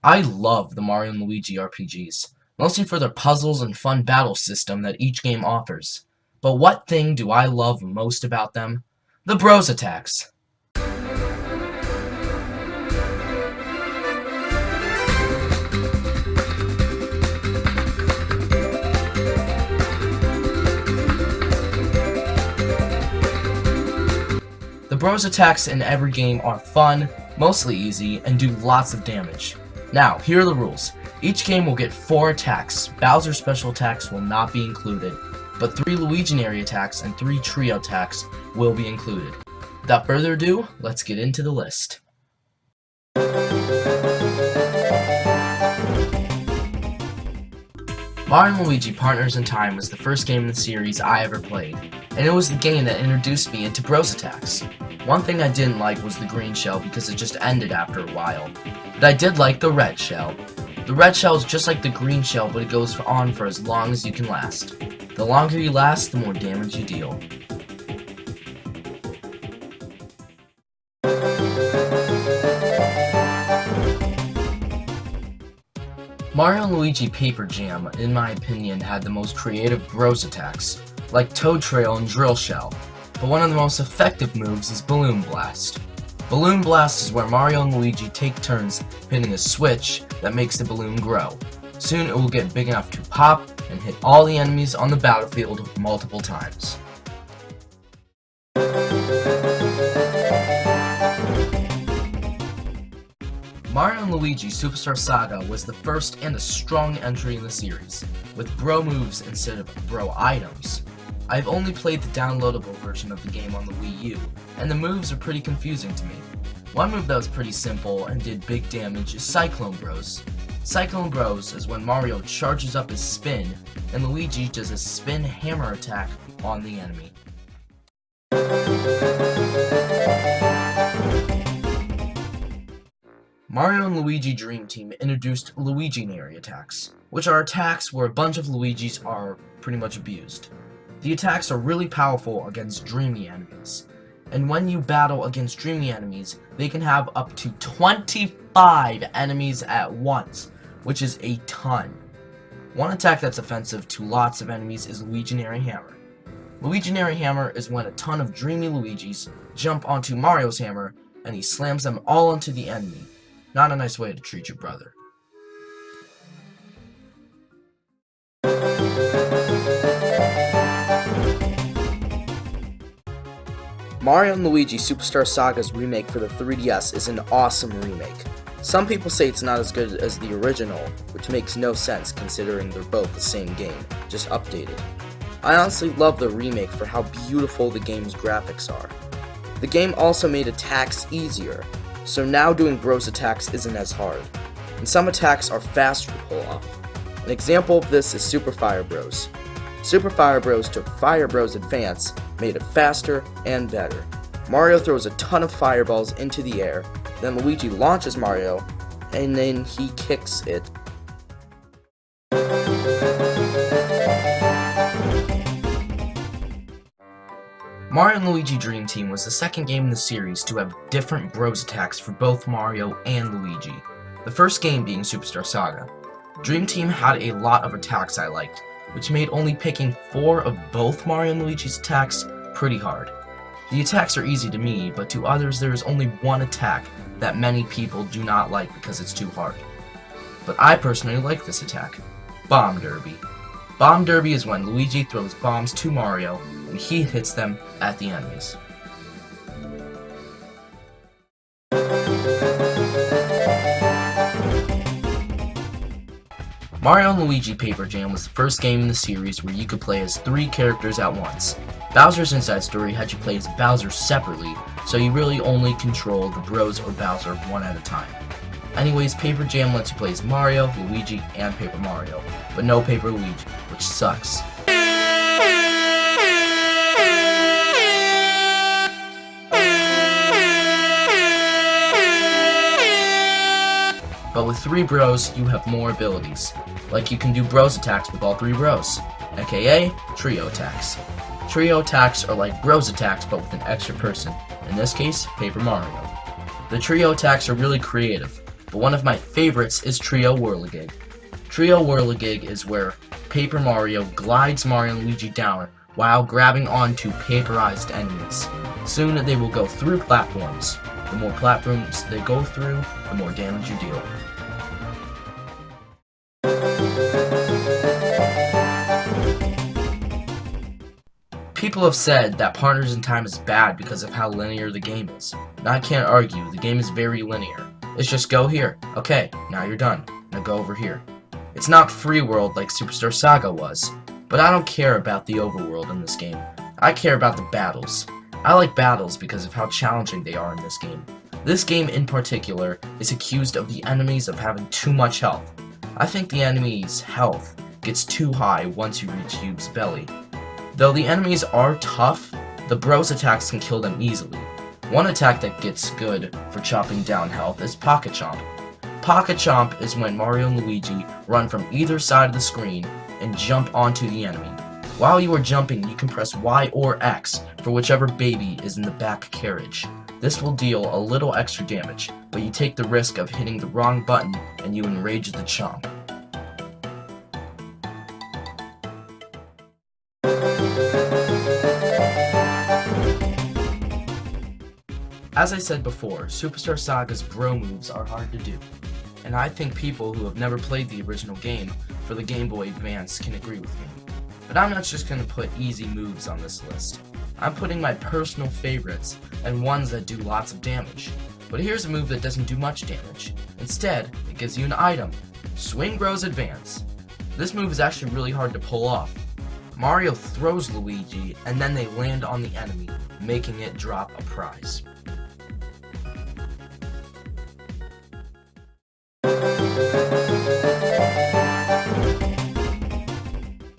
I love the Mario and Luigi RPGs, mostly for their puzzles and fun battle system that each game offers. But what thing do I love most about them? The Bros attacks. The Bros attacks in every game are fun, mostly easy, and do lots of damage. Now, here are the rules. Each game will get 4 attacks. Bowser's special attacks will not be included, but 3 Luiginary attacks and 3 Trio attacks will be included. Without further ado, let's get into the list. Mario and Luigi Partners in Time was the first game in the series I ever played, and it was the game that introduced me into Bros attacks. One thing I didn't like was the green shell because it just ended after a while, but I did like the red shell. The red shell is just like the green shell, but it goes on for as long as you can last. The longer you last, the more damage you deal. Mario and Luigi Paper Jam, in my opinion, had the most creative Bros attacks, like Toad Trail and Drill Shell, but one of the most effective moves is Balloon Blast. Balloon Blast is where Mario and Luigi take turns hitting a switch that makes the balloon grow. Soon it will get big enough to pop and hit all the enemies on the battlefield multiple times. Mario and Luigi Superstar Saga was the first and a strong entry in the series, with bro moves instead of bro items. I've only played the downloadable version of the game on the Wii U, and the moves are pretty confusing to me. One move that was pretty simple and did big damage is Cyclone Bros. Cyclone Bros is when Mario charges up his spin, and Luigi does a spin hammer attack on the enemy. Mario and Luigi Dream Team introduced Luiginary attacks, which are attacks where a bunch of Luigis are pretty much abused. The attacks are really powerful against dreamy enemies, and when you battle against dreamy enemies, they can have up to 25 enemies at once, which is a ton. One attack that's offensive to lots of enemies is Luiginary Hammer. Luiginary Hammer is when a ton of dreamy Luigis jump onto Mario's hammer, and he slams them all into the enemy. Not a nice way to treat your brother. Mario & Luigi Superstar Saga's remake for the 3DS is an awesome remake. Some people say it's not as good as the original, which makes no sense considering they're both the same game, just updated. I honestly love the remake for how beautiful the game's graphics are. The game also made attacks easier, so now doing Bros attacks isn't as hard, and some attacks are faster to pull off. An example of this is Super Fire Bros. Super Fire Bros took Fire Bros Advance, made it faster and better. Mario throws a ton of fireballs into the air, then Luigi launches Mario, and then he kicks it. Mario & Luigi Dream Team was the second game in the series to have different Bros attacks for both Mario and Luigi, the first game being Superstar Saga. Dream Team had a lot of attacks I liked, which made only picking 4 of both Mario and Luigi's attacks pretty hard. The attacks are easy to me, but to others there is only one attack that many people do not like because it's too hard. But I personally like this attack, Bomb Derby. Bomb Derby is when Luigi throws bombs to Mario, and he hits them at the enemies. Mario & Luigi Paper Jam was the first game in the series where you could play as 3 characters at once. Bowser's Inside Story had you play as Bowser separately, so you really only control the Bros or Bowser one at a time. Anyways, Paper Jam lets you play as Mario, Luigi, and Paper Mario, but no Paper Luigi, which sucks. But with 3 Bros, you have more abilities. Like you can do Bros attacks with all 3 Bros, aka Trio attacks. Trio attacks are like Bros attacks but with an extra person, in this case, Paper Mario. The Trio attacks are really creative. but one of my favorites is Trio Whirligig. Trio Whirligig is where Paper Mario glides Mario and Luigi down while grabbing onto paperized enemies. Soon they will go through platforms. The more platforms they go through, the more damage you deal. People have said that Partners in Time is bad because of how linear the game is. And I can't argue, the game is very linear. It's just go here. Okay, now you're done. Now go over here. It's not free world like Superstar Saga was, but I don't care about the overworld in this game. I care about the battles. I like battles because of how challenging they are in this game. This game in particular is accused of the enemies of having too much health. I think the enemy's health gets too high once you reach Yube's belly. Though the enemies are tough, the Bros attacks can kill them easily. One attack that gets good for chopping down health is Pocket Chomp. Pocket Chomp is when Mario and Luigi run from either side of the screen and jump onto the enemy. While you are jumping, you can press Y or X for whichever baby is in the back carriage. This will deal a little extra damage, but you take the risk of hitting the wrong button and you enrage the Chomp. As I said before, Superstar Saga's bro moves are hard to do, and I think people who have never played the original game for the Game Boy Advance can agree with me. But I'm not just going to put easy moves on this list. I'm putting my personal favorites and ones that do lots of damage. But here's a move that doesn't do much damage. Instead, it gives you an item, Swing Bros Advance. This move is actually really hard to pull off. Mario throws Luigi, and then they land on the enemy, making it drop a prize.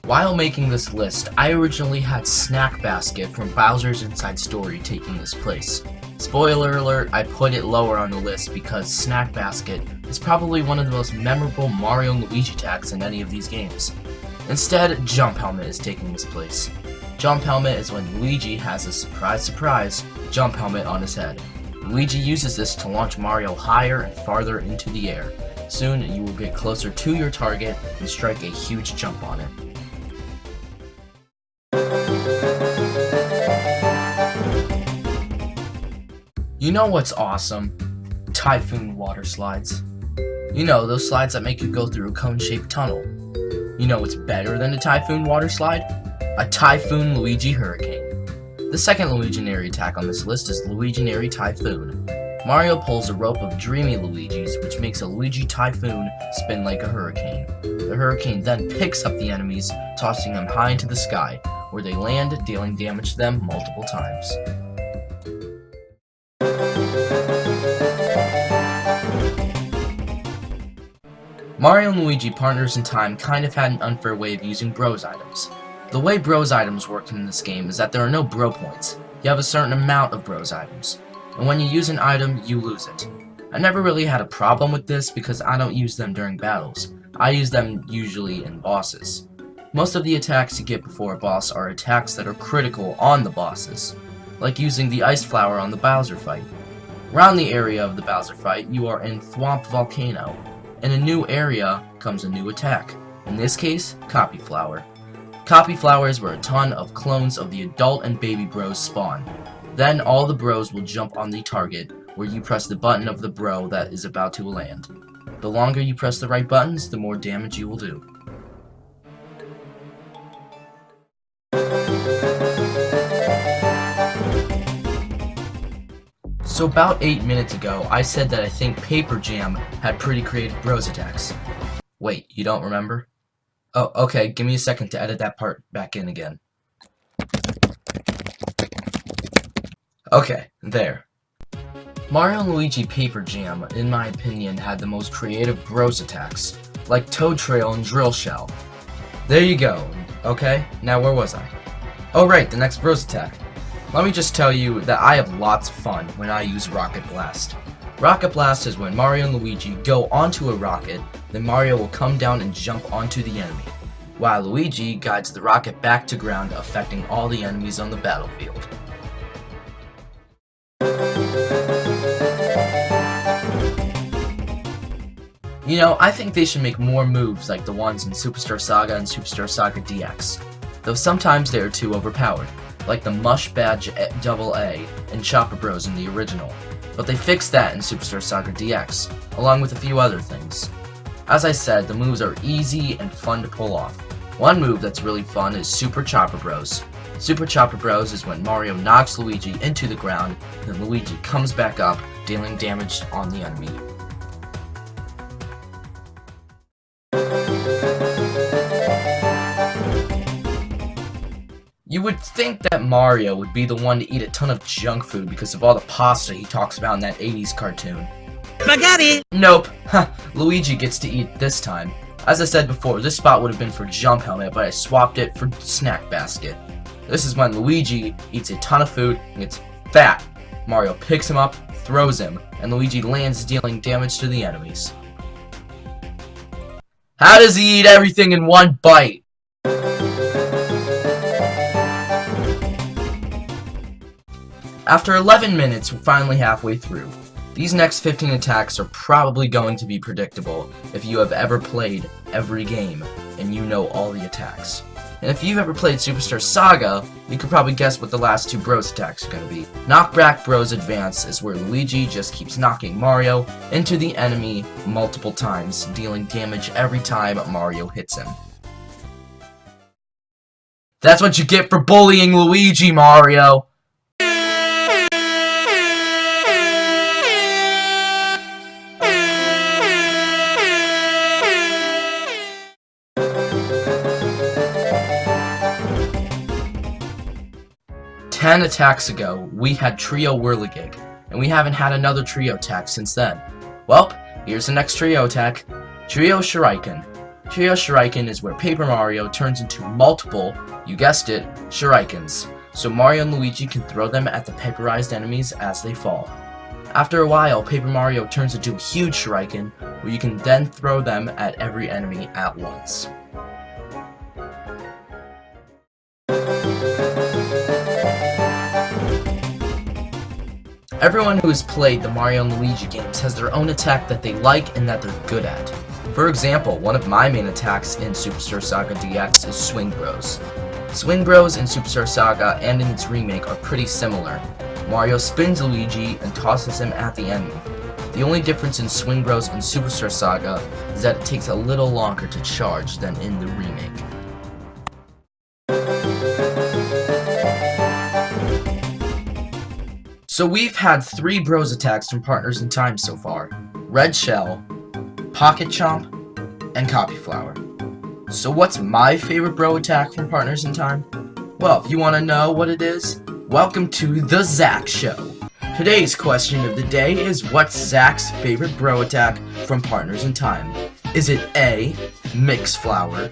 While making this list, I originally had Snack Basket from Bowser's Inside Story taking this place. Spoiler alert, I put it lower on the list because Snack Basket is probably one of the most memorable Mario and Luigi attacks in any of these games. Instead, Jump Helmet is taking this place. Jump Helmet is when Luigi has a surprise jump helmet on his head. Luigi uses this to launch Mario higher and farther into the air. Soon, you will get closer to your target and strike a huge jump on it. You know what's awesome? Typhoon water slides. You know, those slides that make you go through a cone-shaped tunnel. You know what's better than a Typhoon water slide? A Typhoon Luigi Hurricane. The second Luiginary attack on this list is Luiginary Typhoon. Mario pulls a rope of Dreamy Luigis, which makes a Luigi Typhoon spin like a hurricane. The hurricane then picks up the enemies, tossing them high into the sky, where they land, dealing damage to them multiple times. Mario and Luigi Partners in Time kind of had an unfair way of using Bros items. The way Bros items work in this game is that there are no Bro points. You have a certain amount of Bros items, and when you use an item, you lose it. I never really had a problem with this because I don't use them during battles. I use them usually in bosses. Most of the attacks you get before a boss are attacks that are critical on the bosses, like using the Ice Flower on the Bowser fight. Around the area of the Bowser fight, you are in Thwomp Volcano. In a new area comes a new attack, in this case, Copy Flower. Copy Flower is where a ton of clones of the adult and baby bros spawn. Then all the bros will jump on the target, where you press the button of the bro that is about to land. The longer you press the right buttons, the more damage you will do. So about 8 minutes ago, I said that I think Paper Jam had pretty creative Bros attacks. Wait, you don't remember? Oh, okay, give me a second to edit that part back in again. Okay, there. Mario and Luigi Paper Jam, in my opinion, had the most creative Bros attacks, like Toad Trail and Drill Shell. There you go. Okay, now where was I? Oh right, the next Bros attack. Let me just tell you that I have lots of fun when I use Rocket Blast. Rocket Blast is when Mario and Luigi go onto a rocket, then Mario will come down and jump onto the enemy, while Luigi guides the rocket back to ground, affecting all the enemies on the battlefield. You know, I think they should make more moves like the ones in Superstar Saga and Superstar Saga DX, though sometimes they are too overpowered, like the Mush Badge AA and Chopper Bros in the original, but they fixed that in Superstar Saga DX, along with a few other things. As I said, the moves are easy and fun to pull off. One move that's really fun is Super Chopper Bros. Super Chopper Bros is when Mario knocks Luigi into the ground, and then Luigi comes back up, dealing damage on the enemy. You would think that Mario would be the one to eat a ton of junk food because of all the pasta he talks about in that 80s cartoon. Spaghetti! Nope. Luigi gets to eat this time. As I said before, this spot would have been for Jump Helmet, but I swapped it for Snack Basket. This is when Luigi eats a ton of food and gets fat. Mario picks him up, throws him, and Luigi lands, dealing damage to the enemies. How does he eat everything in one bite? After 11 minutes, we're finally halfway through. These next 15 attacks are probably going to be predictable if you have ever played every game and you know all the attacks. And if you've ever played Superstar Saga, you could probably guess what the last two Bros attacks are going to be. Knockback Bros Advance is where Luigi just keeps knocking Mario into the enemy multiple times, dealing damage every time Mario hits him. That's what you get for bullying Luigi, Mario! 10 attacks ago, we had Trio Whirligig, and we haven't had another Trio attack since then. Well, here's the next Trio attack, Trio Shuriken. Trio Shuriken is where Paper Mario turns into multiple, you guessed it, Shurikens, so Mario and Luigi can throw them at the paperized enemies as they fall. After a while, Paper Mario turns into a huge Shuriken, where you can then throw them at every enemy at once. Everyone who has played the Mario and Luigi games has their own attack that they like and that they're good at. For example, one of my main attacks in Superstar Saga DX is Swing Bros. Swing Bros in Superstar Saga and in its remake are pretty similar. Mario spins Luigi and tosses him at the enemy. The only difference in Swing Bros in Superstar Saga is that it takes a little longer to charge than in the remake. So we've had 3 Bros attacks from Partners in Time so far. Red Shell, Pocket Chomp, and Copy Flower. So what's my favorite Bro attack from Partners in Time? Well, if you want to know what it is, welcome to the Zack Show. Today's question of the day is, what's Zack's favorite Bro attack from Partners in Time? Is it A, Mix Flower,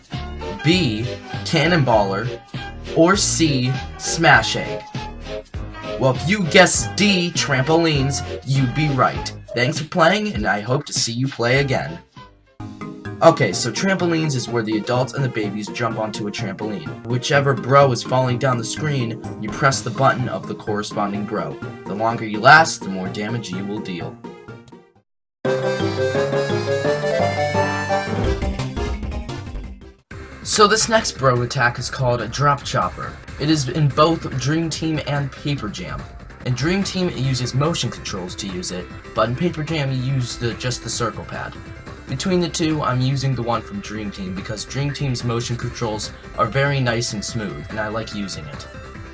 B, Cannonballer, or C, Smash Egg? Well, if you guess D, Trampolines, you'd be right. Thanks for playing, and I hope to see you play again. Okay, so Trampolines is where the adults and the babies jump onto a trampoline. Whichever Bro is falling down the screen, you press the button of the corresponding Bro. The longer you last, the more damage you will deal. So this next Bro attack is called a Dropchopper. It is in both Dream Team and Paper Jam. In Dream Team, it uses motion controls to use it, but in Paper Jam, you use just the circle pad. Between the two, I'm using the one from Dream Team because Dream Team's motion controls are very nice and smooth, and I like using it.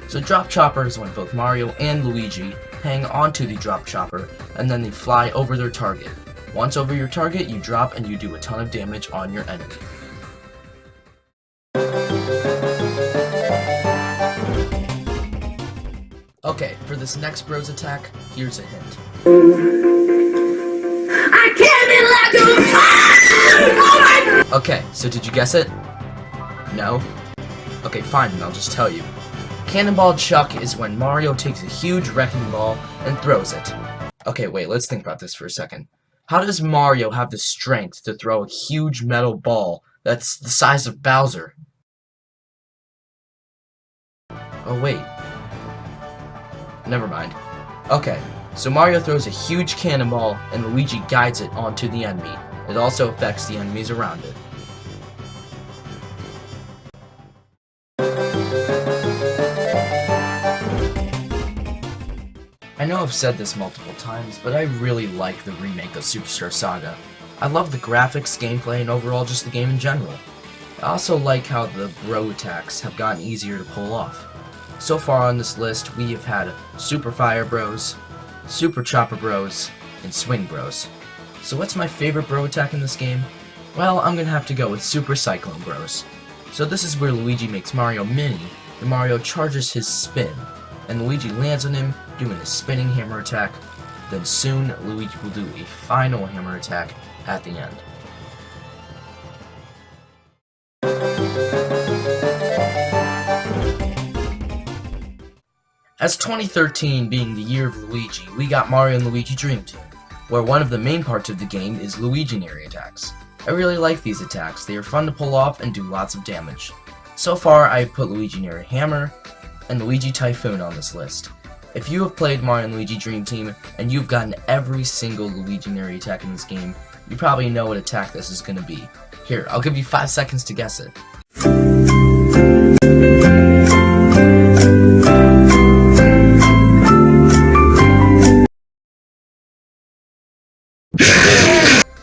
So Dropchopper is when both Mario and Luigi hang onto the Dropchopper, and then they fly over their target. Once over your target, you drop and you do a ton of damage on your enemy. Okay, for this next Bros attack, here's a hint. I can't be like a... Okay, so did you guess it? No? Okay, fine, then I'll just tell you. Cannonball Chuck is when Mario takes a huge wrecking ball and throws it. Okay, wait, let's think about this for a second. How does Mario have the strength to throw a huge metal ball that's the size of Bowser? Oh, wait. Never mind. Okay, so Mario throws a huge cannonball and Luigi guides it onto the enemy. It also affects the enemies around it. I know I've said this multiple times, but I really like the remake of Superstar Saga. I love the graphics, gameplay, and overall just the game in general. I also like how the bro attacks have gotten easier to pull off. So far on this list, we have had Super Fire Bros, Super Chopper Bros, and Swing Bros. So what's my favorite bro attack in this game? Well, I'm gonna have to go with Super Cyclone Bros. So this is where Luigi makes Mario mini, and Mario charges his spin, and Luigi lands on him, doing a spinning hammer attack. Then soon, Luigi will do a final hammer attack at the end. As 2013 being the year of Luigi, we got Mario and Luigi Dream Team, where one of the main parts of the game is Luiginary attacks. I really like these attacks, they are fun to pull off and do lots of damage. So far, I have put Luiginary Hammer and Luigi Typhoon on this list. If you have played Mario and Luigi Dream Team, and you've gotten every single Luiginary attack in this game, you probably know what attack this is going to be. Here, I'll give you 5 seconds to guess it.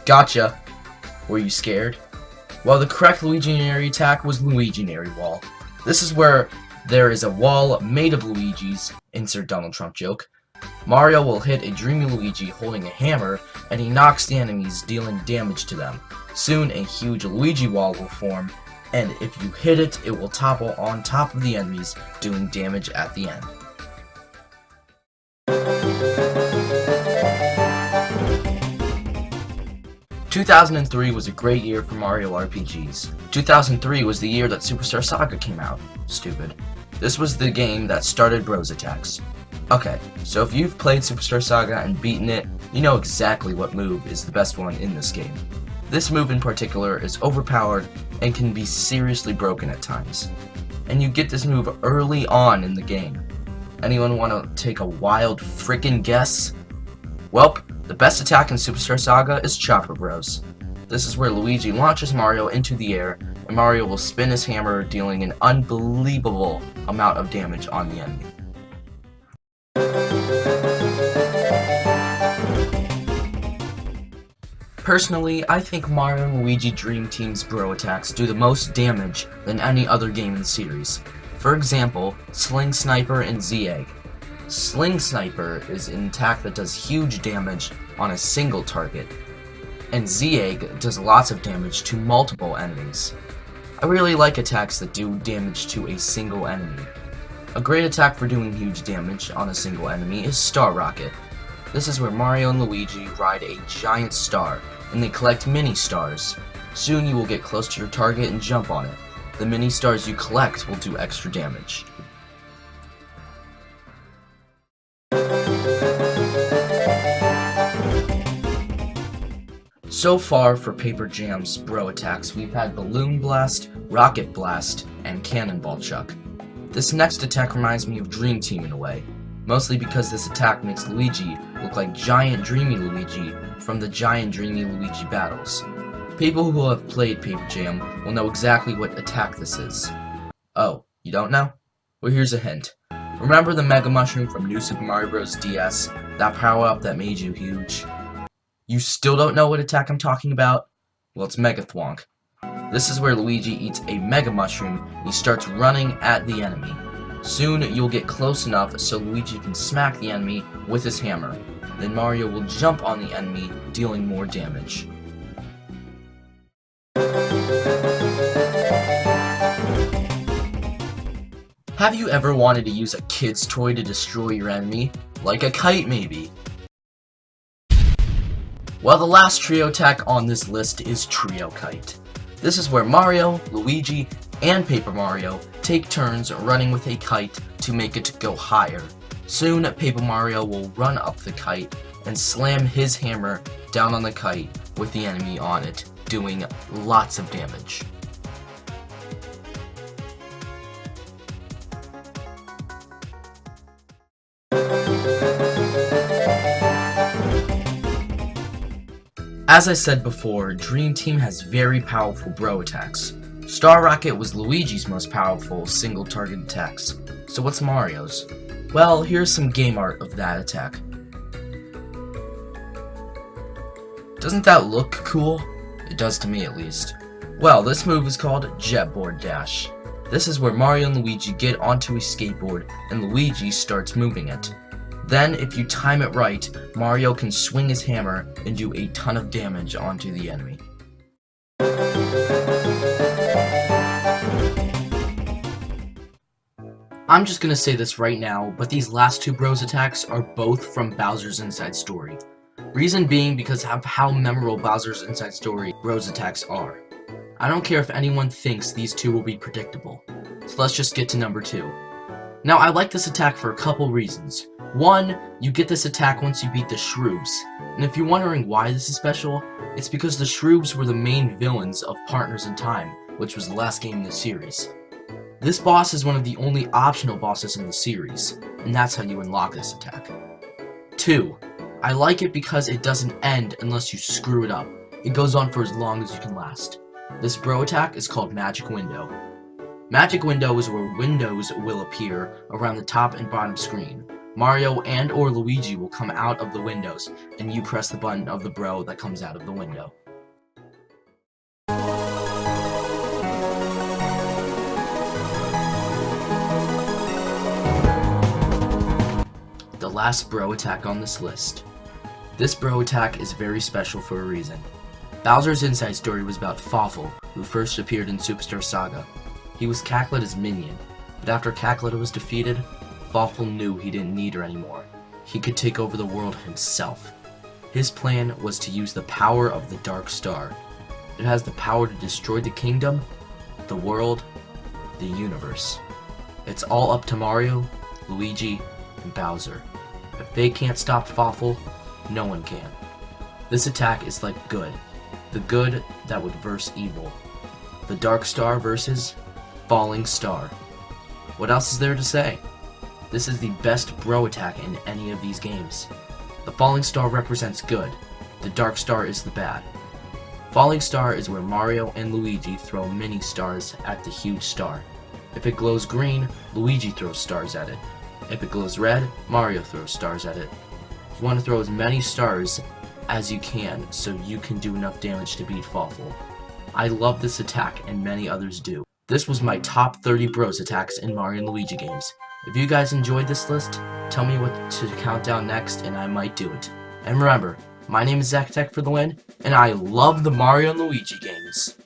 Gotcha! Were you scared? Well, the correct Luiginary attack was Luiginary Wall. This is where there is a wall made of Luigis, insert Donald Trump joke. Mario will hit a Dreamy Luigi holding a hammer, and he knocks the enemies, dealing damage to them. Soon, a huge Luigi wall will form, and if you hit it, it will topple on top of the enemies, doing damage at the end. "2003 was a great year for Mario RPGs. 2003 was the year that Superstar Saga came out. Stupid. This was the game that started Bros attacks. Okay, so if you've played Superstar Saga and beaten it, you know exactly what move is the best one in this game. This move in particular is overpowered and can be seriously broken at times. And you get this move early on in the game. Anyone want to take a wild frickin' guess? Welp, the best attack in Superstar Saga is Chopper Bros. This is where Luigi launches Mario into the air, and Mario will spin his hammer, dealing an unbelievable amount of damage on the enemy. Personally, I think Mario and Luigi Dream Team's bro attacks do the most damage than any other game in the series. For example, Sling Sniper and Z-Egg. Sling Sniper is an attack that does huge damage on a single target, and Z-Egg does lots of damage to multiple enemies. I really like attacks that do damage to a single enemy. A great attack for doing huge damage on a single enemy is Star Rocket. This is where Mario and Luigi ride a giant star, and they collect mini stars. Soon you will get close to your target and jump on it. The mini stars you collect will do extra damage. So far for Paper Jam's bro attacks, we've had Balloon Blast, Rocket Blast, and Cannonball Chuck. This next attack reminds me of Dream Team in a way, mostly because this attack makes Luigi look like Giant Dreamy Luigi from the Giant Dreamy Luigi battles. People who have played Paper Jam will know exactly what attack this is. Oh, you don't know? Well, here's a hint. Remember the Mega Mushroom from New Super Mario Bros. DS? That power-up that made you huge? You still don't know what attack I'm talking about? Well, it's Mega Thwonk. This is where Luigi eats a Mega Mushroom and he starts running at the enemy. Soon, you'll get close enough so Luigi can smack the enemy with his hammer. Then Mario will jump on the enemy, dealing more damage. Have you ever wanted to use a kid's toy to destroy your enemy? Like a kite, maybe? Well, the last trio attack on this list is Trio Kite. This is where Mario, Luigi, and Paper Mario take turns running with a kite to make it go higher. Soon, Paper Mario will run up the kite and slam his hammer down on the kite with the enemy on it, doing lots of damage. As I said before, Dream Team has very powerful bro attacks. Star Rocket was Luigi's most powerful single target attacks. So what's Mario's? Well, here's some game art of that attack. Doesn't that look cool? It does to me at least. Well, this move is called Jetboard Dash. This is where Mario and Luigi get onto a skateboard and Luigi starts moving it. Then, if you time it right, Mario can swing his hammer and do a ton of damage onto the enemy. I'm just gonna say this right now, but these last two bros attacks are both from Bowser's Inside Story. Reason being because of how memorable Bowser's Inside Story bros attacks are. I don't care if anyone thinks these two will be predictable. So let's just get to number 2. Now, I like this attack for a couple reasons. One, you get this attack once you beat the Shroobs. And if you're wondering why this is special, it's because the Shroobs were the main villains of Partners in Time, which was the last game in the series. This boss is one of the only optional bosses in the series, and that's how you unlock this attack. 2, I like it because it doesn't end unless you screw it up. It goes on for as long as you can last. This bro attack is called Magic Window. Magic Window is where windows will appear around the top and bottom screen. Mario and or Luigi will come out of the windows, and you press the button of the bro that comes out of the window. The last bro attack on this list. This bro attack is very special for a reason. Bowser's Inside Story was about Fawful, who first appeared in Superstar Saga. He was Cackleta's minion, but after Cackleta was defeated, Fawful knew he didn't need her anymore. He could take over the world himself. His plan was to use the power of the Dark Star. It has the power to destroy the kingdom, the world, the universe. It's all up to Mario, Luigi, and Bowser. If they can't stop Fawful, no one can. This attack is like good. The good that would verse evil. The Dark Star versus Falling Star. What else is there to say? This is the best bro attack in any of these games. The Falling Star represents good. The Dark Star is the bad. Falling Star is where Mario and Luigi throw mini stars at the huge star. If it glows green, Luigi throws stars at it. If it glows red, Mario throws stars at it. You want to throw as many stars as you can so you can do enough damage to beat Fawful. I love this attack and many others do. This was my top 30 bros attacks in Mario and Luigi games. If you guys enjoyed this list, tell me what to count down next and I might do it. And remember, my name is ZackAttackFTW, and I love the Mario and Luigi games.